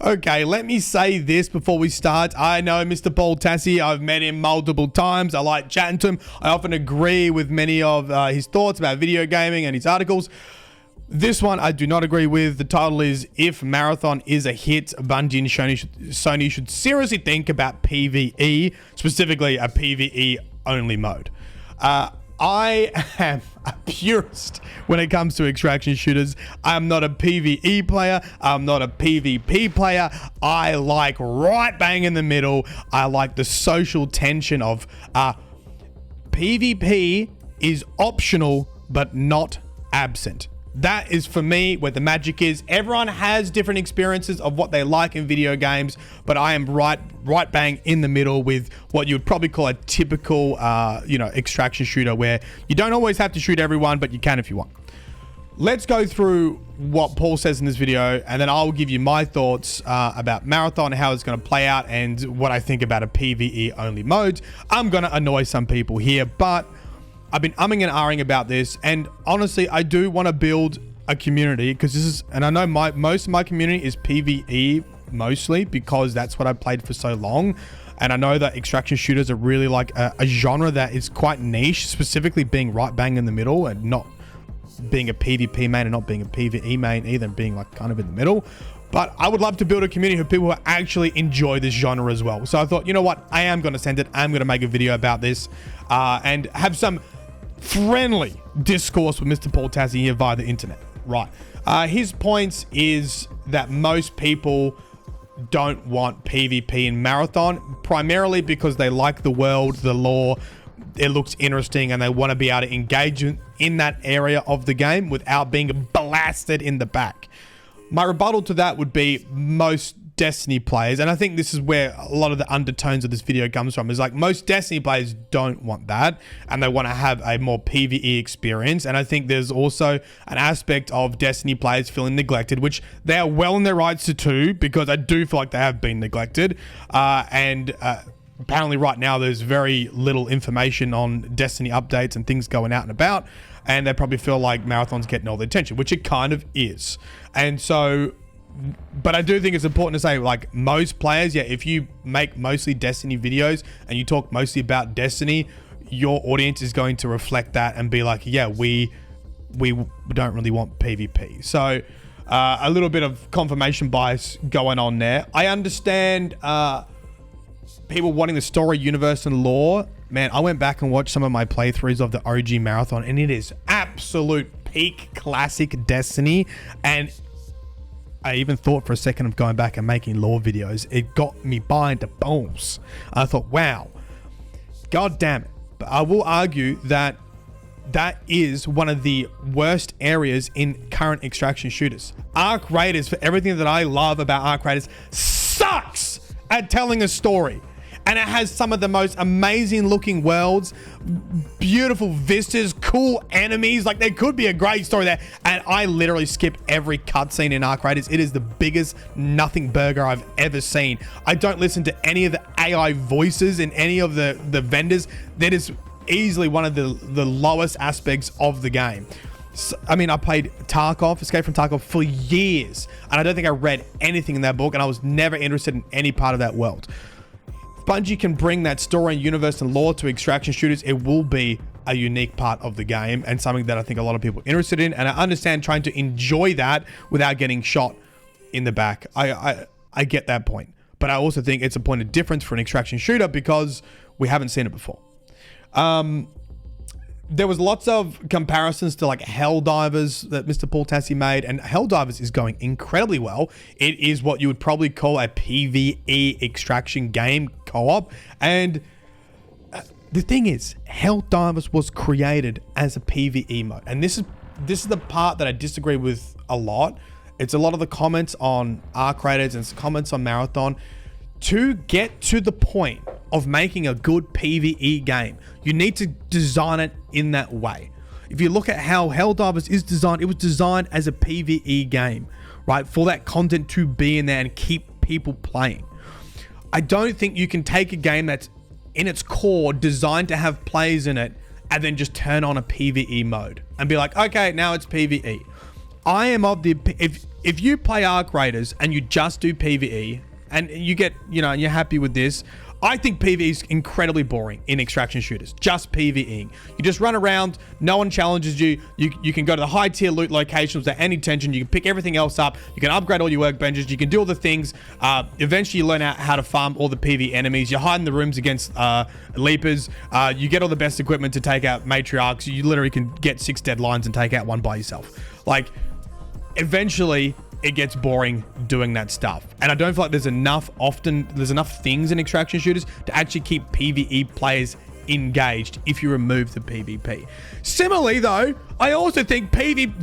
Okay, let me say this before we start. I know Mr. Paul Tassi. I've met him multiple times. I like chatting to him. I often agree with many of his thoughts about video gaming and his articles. This one I do not agree with. The title is, if Marathon is a hit, Bungie and Sony should seriously think about PvE, specifically a PvE-only mode. I am a purist when it comes to extraction shooters. I'm not a PvE player. I'm not a PvP player. I like right bang in the middle. I like the social tension of PvP is optional but not absent. That is, for me, where the magic is. Everyone has different experiences of what they like in video games, but I am right bang in the middle with what you would probably call a typical, extraction shooter, where you don't always have to shoot everyone, but you can if you want. Let's go through what Paul says in this video, and then I'll give you my thoughts about Marathon, how it's going to play out, and what I think about a PvE-only mode. I'm going to annoy some people here, but I've been umming and ahhing about this, and honestly, I do want to build a community, because this is, and I know most of my community is PvE mostly, because that's what I played for so long, and I know that extraction shooters are really like a genre that is quite niche, specifically being right bang in the middle, and not being a PvP main and not being a PvE main either, and being like kind of in the middle. But I would love to build a community of people who actually enjoy this genre as well. So I thought, you know what, I am going to send it. I'm going to make a video about this and have some friendly discourse with Mr. Paul Tassi here via the internet. Right. His points is that most people don't want PvP in Marathon, primarily because they like the world, the lore, it looks interesting, and they want to be able to engage in that area of the game without being blasted in the back. My rebuttal to that would be most Destiny players, and I think this is where a lot of the undertones of this video comes from, is like most Destiny players don't want that, and they want to have a more PvE experience. And I think there's also an aspect of Destiny players feeling neglected, which they are well in their rights to too, because I do feel like they have been neglected. Apparently right now there's very little information on Destiny updates and things going out and about, and they probably feel like Marathon's getting all the attention, which it kind of is. And so, but I do think it's important to say, like, most players, yeah, if you make mostly Destiny videos and you talk mostly about Destiny, your audience is going to reflect that and be like, yeah, we don't really want PvP. So a little bit of confirmation bias going on there. I understand people wanting the story, universe, and lore. Man, I went back and watched some of my playthroughs of the OG Marathon, and it is absolute peak classic Destiny. And I even thought for a second of going back and making lore videos. It got me behind the balls. I thought, wow, god damn it. But I will argue that that is one of the worst areas in current extraction shooters. Arc Raiders, for everything that I love about Arc Raiders, sucks at telling a story. And it has some of the most amazing looking worlds, beautiful vistas, cool enemies. Like, there could be a great story there. And I literally skip every cutscene in Arc Raiders. It is the biggest nothing burger I've ever seen. I don't listen to any of the AI voices in any of the vendors. That is easily one of the lowest aspects of the game. So, I mean, I played Tarkov, Escape from Tarkov, for years. And I don't think I read anything in that book. And I was never interested in any part of that world. Bungie can bring that story and universe and lore to extraction shooters, it will be a unique part of the game, and something that I think a lot of people are interested in. And I understand trying to enjoy that without getting shot in the back. I get that point. But I also think it's a point of difference for an extraction shooter because we haven't seen it before. There was lots of comparisons to like Helldivers that Mr. Paul Tassi made, and Helldivers is going incredibly well. It is what you would probably call a PvE extraction game co-op. And the thing is, Helldivers was created as a PvE mode. And this is the part that I disagree with a lot. It's a lot of the comments on Arc Raiders and comments on Marathon. To get to the point of making a good PvE game, you need to design it in that way. If you look at how Helldivers is designed, it was designed as a PvE game, right? For that content to be in there and keep people playing. I don't think you can take a game that's in its core designed to have players in it and then just turn on a PvE mode and be like, okay, now it's PvE. I am of the, if you play Arc Raiders and you just do PvE and you get, and you're happy with this, I think PvE is incredibly boring in extraction shooters. Just PvEing. You just run around, no one challenges you. You can go to the high tier loot locations without any tension. You can pick everything else up. You can upgrade all your workbenches. You can do all the things. Eventually you learn out how to farm all the PvE enemies. You hide in the rooms against leapers. You get all the best equipment to take out matriarchs. You literally can get 6 dead lions and take out one by yourself. Like, eventually it gets boring doing that stuff. And I don't feel like there's enough things in extraction shooters to actually keep PvE players engaged if you remove the PvP. Similarly though, I also think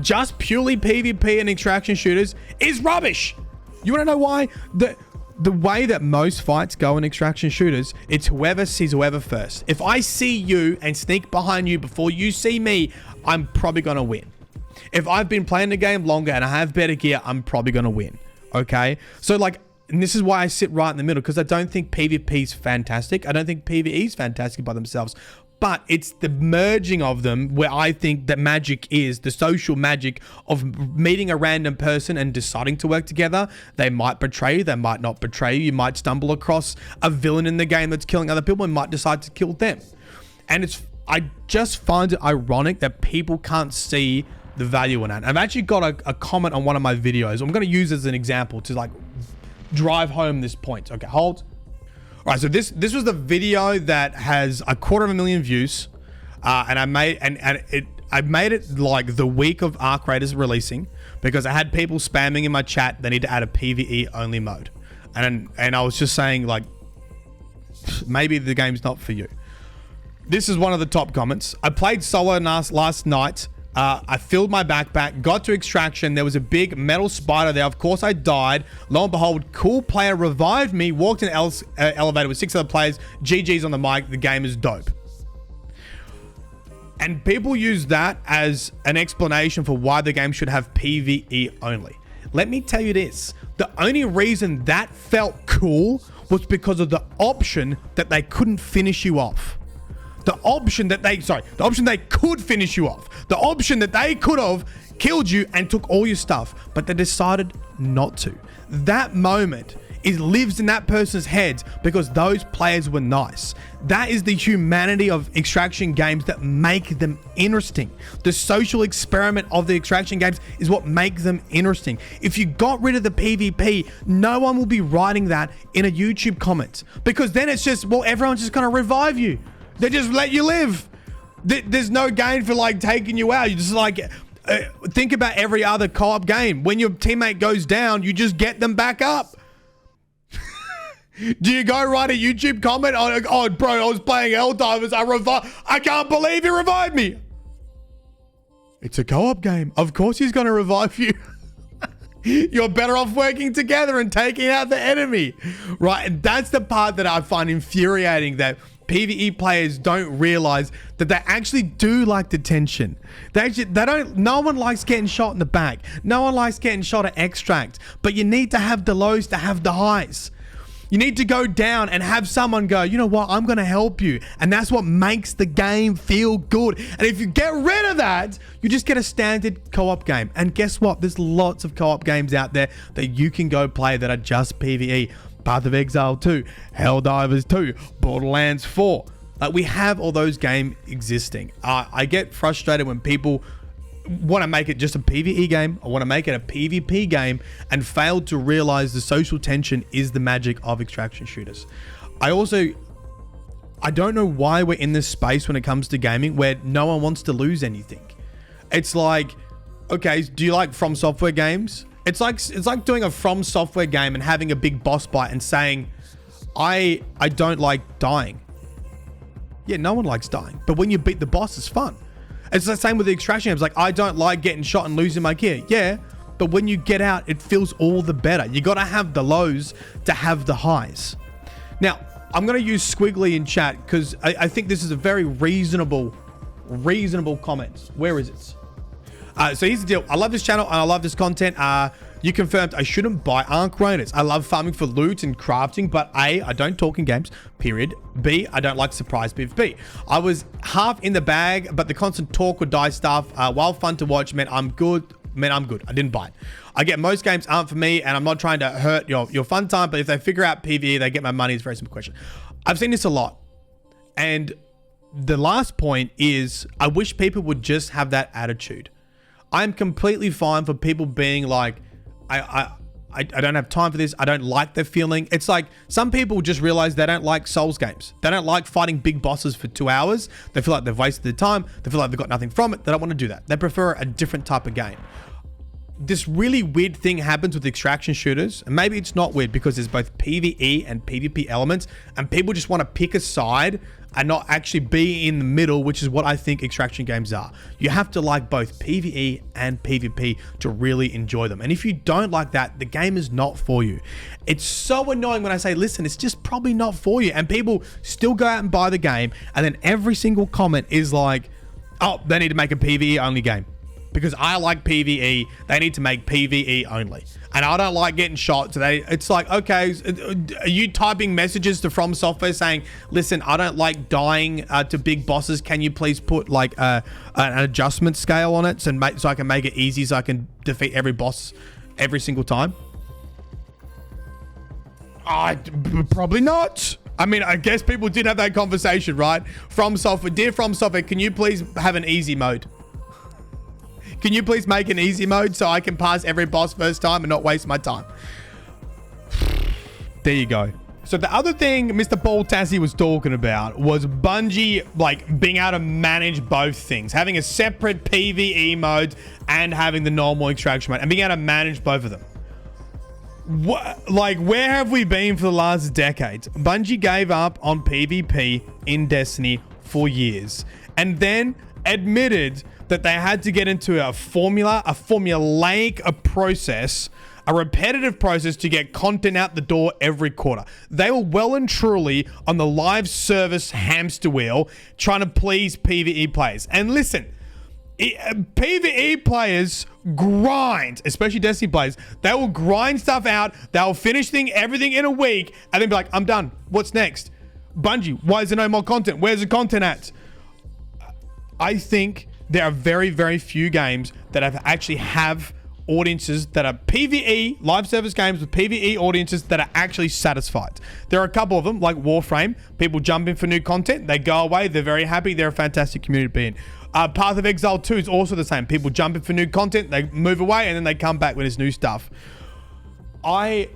just purely PvP in extraction shooters is rubbish. You want to know why? The way that most fights go in extraction shooters, it's whoever sees whoever first. If I see you and sneak behind you before you see me, I'm probably going to win. If I've been playing the game longer and I have better gear, I'm probably going to win. Okay? So like, and this is why I sit right in the middle, because I don't think PvP is fantastic. I don't think PvE is fantastic by themselves. But it's the merging of them where I think that magic is, the social magic of meeting a random person and deciding to work together. They might betray you, they might not betray you. You might stumble across a villain in the game that's killing other people and might decide to kill them. And I just find it ironic that people can't see the value in that. I've actually got a comment on one of my videos. I'm going to use as an example to like drive home this point. Okay, hold. All right, so this was the video that has 250,000 views, and I made it like the week of Arc Raiders releasing, because I had people spamming in my chat they need to add a PvE only mode, and I was just saying like, maybe the game's not for you. This is one of the top comments. I played solo last night. I filled my backpack, got to extraction. There was a big metal spider there. Of course, I died. Lo and behold, cool player revived me, walked in an elevator with 6 other players. GG's on the mic. The game is dope. And people use that as an explanation for why the game should have PvE only. Let me tell you this. The only reason that felt cool was because of the option that they couldn't finish you off. The option that they could finish you off. The option that they could have killed you and took all your stuff, but they decided not to. That moment lives in that person's head because those players were nice. That is the humanity of extraction games that make them interesting. The social experiment of the extraction games is what makes them interesting. If you got rid of the PvP, no one will be writing that in a YouTube comment, because then it's just, well, everyone's just going to revive you. They just let you live. There's no gain for like taking you out. You just like, think about every other co-op game. When your teammate goes down, you just get them back up. Do you go write a YouTube comment on, oh bro, I was playing Helldivers, I can't believe he revived me. It's a co-op game. Of course he's going to revive you. You're better off working together and taking out the enemy. Right? And that's the part that I find infuriating, that PvE players don't realize that they actually do like the tension. No one likes getting shot in the back. No one likes getting shot at extract, but you need to have the lows to have the highs. You need to go down and have someone go, you know what, I'm going to help you. And that's what makes the game feel good. And if you get rid of that, you just get a standard co-op game. And guess what? There's lots of co-op games out there that you can go play that are just PvE. Path of Exile 2, Helldivers 2, Borderlands 4. Like, we have all those games existing. I get frustrated when people want to make it just a PvE game. I want to make it a PvP game and fail to realize the social tension is the magic of extraction shooters. I don't know why we're in this space when it comes to gaming where no one wants to lose anything. It's like, okay, do you like From Software games? It's like doing a From Software game and having a big boss fight and saying, I don't like dying. Yeah, no one likes dying. But when you beat the boss, it's fun. It's the same with the extraction games. Like, I don't like getting shot and losing my gear. Yeah, but when you get out, it feels all the better. You got to have the lows to have the highs. Now, I'm going to use Squiggly in chat because I think this is a very reasonable comment. Where is it? So here's the deal. I love this channel and I love this content. You confirmed I shouldn't buy Arc Raiders. I love farming for loot and crafting, but A, I don't talk in games, period. B, I don't like surprise PvP. I was half in the bag, but the constant talk or die stuff, while fun to watch, meant I'm good man, I'm good. I didn't buy it. I get most games aren't for me, and I'm not trying to hurt your fun time, but if they figure out PvE, they get my money. It's a very simple question. I've seen this a lot. And the last point is, I wish people would just have that attitude. I'm completely fine for people being like, I don't have time for this. I don't like the feeling. It's like some people just realize they don't like Souls games. They don't like fighting big bosses for 2 hours. They feel like they've wasted their time. They feel like they've got nothing from it. They don't want to do that. They prefer a different type of game. This really weird thing happens with extraction shooters, and maybe it's not weird because there's both PvE and PvP elements, and people just want to pick a side and not actually be in the middle, which is what I think extraction games are. You have to like both PvE and PvP to really enjoy them. And if you don't like that, the game is not for you. It's so annoying when I say, listen, it's just probably not for you. And people still go out and buy the game, and then every single comment is like, oh, they need to make a PvE only game. Because I like PvE, they need to make PvE only. And I don't like getting shot today. It's like, okay, are you typing messages to From Software saying, listen, I don't like dying to big bosses. Can you please put like an adjustment scale on it so I can make it easy so I can defeat every boss every single time? Probably not. I mean, I guess people did have that conversation, right? From Software, dear From Software, can you please have an easy mode? Can you please make an easy mode so I can pass every boss first time and not waste my time? There you go. So the other thing Mr. Paul Tassi was talking about was Bungie like being able to manage both things, having a separate PvE mode and having the normal extraction mode, and being able to manage both of them. What, like, where have we been for the last decades? Bungie gave up on PvP in Destiny for years, and then admitted that they had to get into a formulaic process, a repetitive process to get content out the door every quarter. They were well and truly on the live service hamster wheel trying to please PvE players. And listen, PvE players grind, especially Destiny players. They will grind stuff out. They'll finish everything in a week and then be like, I'm done. What's next? Bungie, why is there no more content? Where's the content at? I think there are very, very few games that actually have audiences that are PvE, live service games with PvE audiences that are actually satisfied. There are a couple of them, like Warframe. People jump in for new content. They go away. They're very happy. They're a fantastic community to be in. Path of Exile 2 is also the same. People jump in for new content. They move away, and then they come back when there's new stuff. I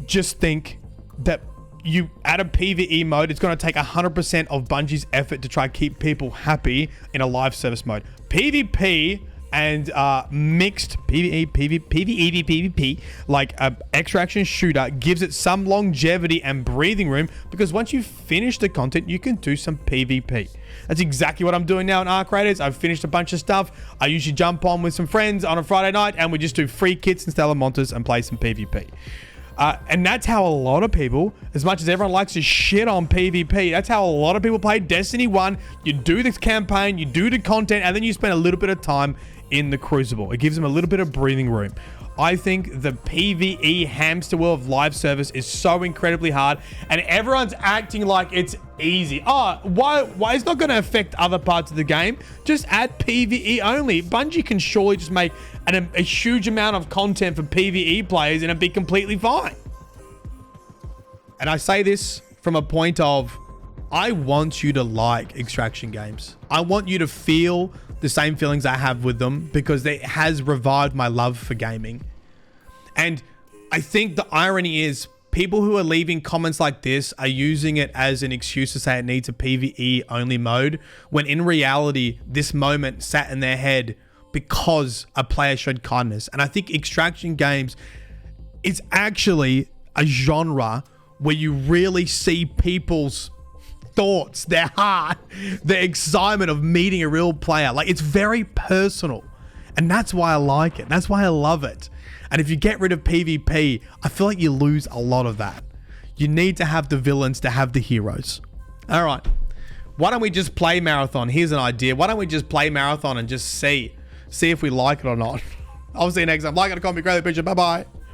just think that you add a PvE mode, it's going to take 100% of Bungie's effort to try to keep people happy in a live service mode. PvP and mixed PvE, PvP, like a extraction shooter, gives it some longevity and breathing room, because once you finish the content, you can do some PvP. That's exactly what I'm doing now in Arc Raiders. I've finished a bunch of stuff. I usually jump on with some friends on a Friday night, and we just do free kits and Stellar Monsters and play some PvP. And that's how a lot of people, as much as everyone likes to shit on PvP, that's how a lot of people play Destiny 1. You do this campaign, you do the content, and then you spend a little bit of time in the Crucible. It gives them a little bit of breathing room. I think the PvE hamster wheel of live service is so incredibly hard, and everyone's acting like it's easy. Oh, why it's not going to affect other parts of the game? Just add PvE only. Bungie can surely just make a huge amount of content for PvE players and it'd be completely fine. And I say this from a point of, I want you to like extraction games. I want you to feel the same feelings I have with them, because it has revived my love for gaming. And I think the irony is, people who are leaving comments like this are using it as an excuse to say it needs a PvE only mode, when in reality, this moment sat in their head because a player showed kindness. And I think extraction games is actually a genre where you really see people's thoughts, their heart, their excitement of meeting a real player. Like, it's very personal, and that's why I like it. That's why I love it. And if you get rid of PvP, I feel like you lose a lot of that. You need to have the villains to have the heroes. All right, why don't we just play Marathon? Here's an idea. Why don't we just play Marathon and just see if we like it or not? I'll see you next time. Like it, comment, greatly appreciate it. Bye bye.